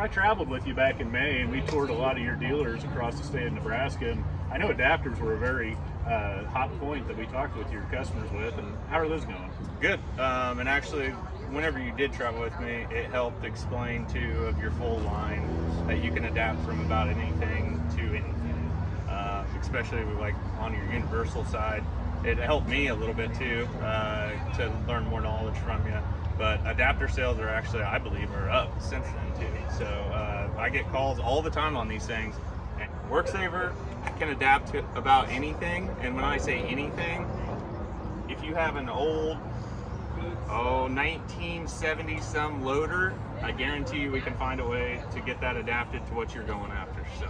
I traveled with you back in May, and we toured a lot of your dealers across the state of Nebraska, and I know adapters were a very hot point that we talked with your customers with, and how are those going? Good. And actually, whenever you did travel with me, it helped explain too of your full line that you can adapt from about anything to anything, especially with, like, on your universal side. It helped me a little bit too to learn more knowledge from you. But adapter sales are actually, I believe, are up since then too. So I get calls all the time on these things. And WorkSaver can adapt to about anything. And when I say anything, if you have an old 1970 some loader, I guarantee you we can find a way to get that adapted to what you're going after. So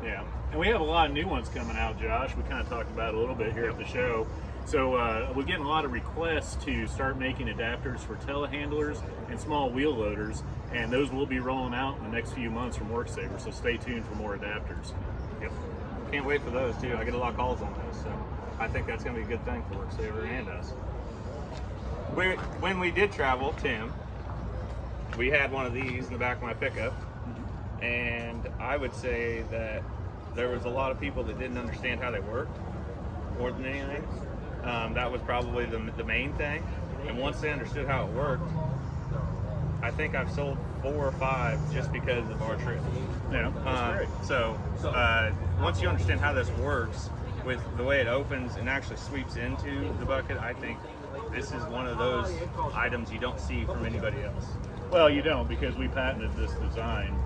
yeah, and we have a lot of new ones coming out, Josh. We kind of talked about it a little bit here at the show. So we're getting a lot of requests to start making adapters for telehandlers and small wheel loaders, and those will be rolling out in the next few months from WorkSaver, so stay tuned for more adapters. Yep. Can't wait for those too. I get a lot of calls on those, so I think that's going to be a good thing for WorkSaver and us. When we did travel, Tim, we had one of these in the back of my pickup, and I would say that there was a lot of people that didn't understand how they worked more than anything. That was probably the main thing. And once they understood how it worked, I think I've sold 4 or 5 just because of our trip. Yeah, that's great. So once you understand how this works, with the way it opens and actually sweeps into the bucket, I think this is one of those items you don't see from anybody else. Well, you don't, because we patented this design.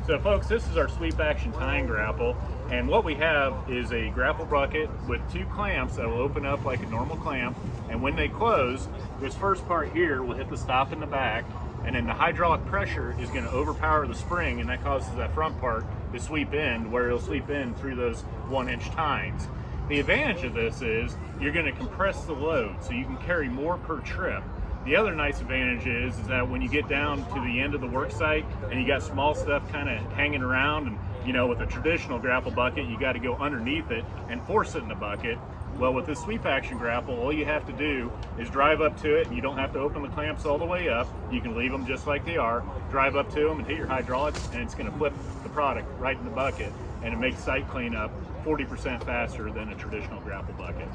So folks, this is our sweep action tying grapple, and what we have is a grapple bucket with 2 clamps that will open up like a normal clamp, and when they close, this first part here will hit the stop in the back, and then the hydraulic pressure is going to overpower the spring, and that causes that front part to sweep in, where it'll sweep in through those 1-inch tines. The advantage of this is you're going to compress the load, so you can carry more per trip. The other nice advantage is that when you get down to the end of the work site and you got small stuff kind of hanging around, and you know, with a traditional grapple bucket, you got to go underneath it and force it in the bucket. Well, with this sweep action grapple, all you have to do is drive up to it, and you don't have to open the clamps all the way up. You can leave them just like they are, drive up to them and hit your hydraulics, and it's going to flip the product right in the bucket, and it makes site cleanup 40% faster than a traditional grapple bucket.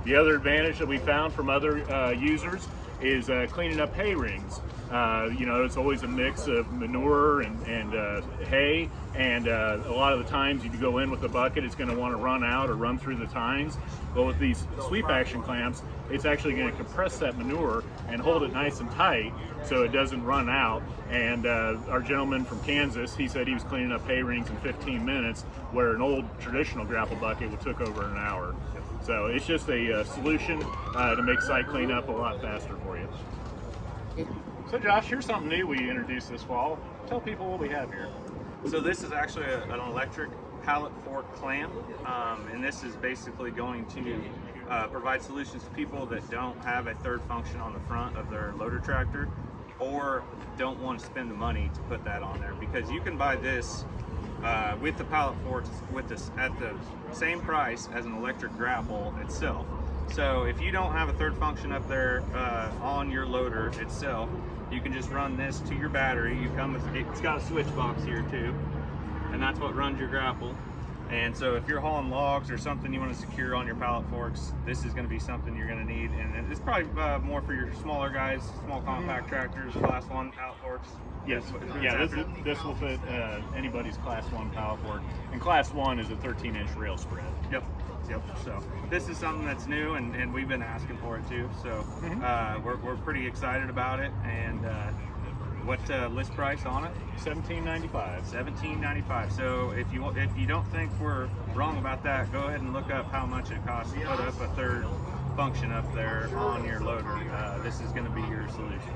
The other advantage that we found from other users is cleaning up hay rings. You know, it's always a mix of manure and hay, and a lot of the times if you go in with a bucket, it's going to want to run out or run through the tines. But with these sweep action clamps, it's actually going to compress that manure and hold it nice and tight so it doesn't run out. And our gentleman from Kansas, he said he was cleaning up hay rings in 15 minutes, where an old traditional grapple bucket would took over an hour. So it's just a solution to make site cleanup a lot faster for you. So Josh, here's something new we introduced this fall. Tell people what we have here. So this is actually an electric pallet fork clamp, and this is basically going to provide solutions to people that don't have a third function on the front of their loader tractor, or don't want to spend the money to put that on there, because you can buy this with the pallet forks with this at the same price as an electric grapple itself. So if you don't have a third function up there on your loader itself, you can just run this to your battery. You come with, it's got a switch box here too, and that's what runs your grapple. And so if you're hauling logs or something you want to secure on your pallet forks, this is going to be something you're going to need. And it's probably more for your smaller guys, small compact tractors, class 1 pallet forks. Yes, yeah, this will fit anybody's class 1 pallet fork. And class 1 is a 13-inch rail spread. Yep. So this is something that's new, and we've been asking for it too. So we're pretty excited about it. And what list price on it? $17.95. $17.95. So if you don't think we're wrong about that, go ahead and look up how much it costs to put up a third function up there on your loader. This is going to be your solution.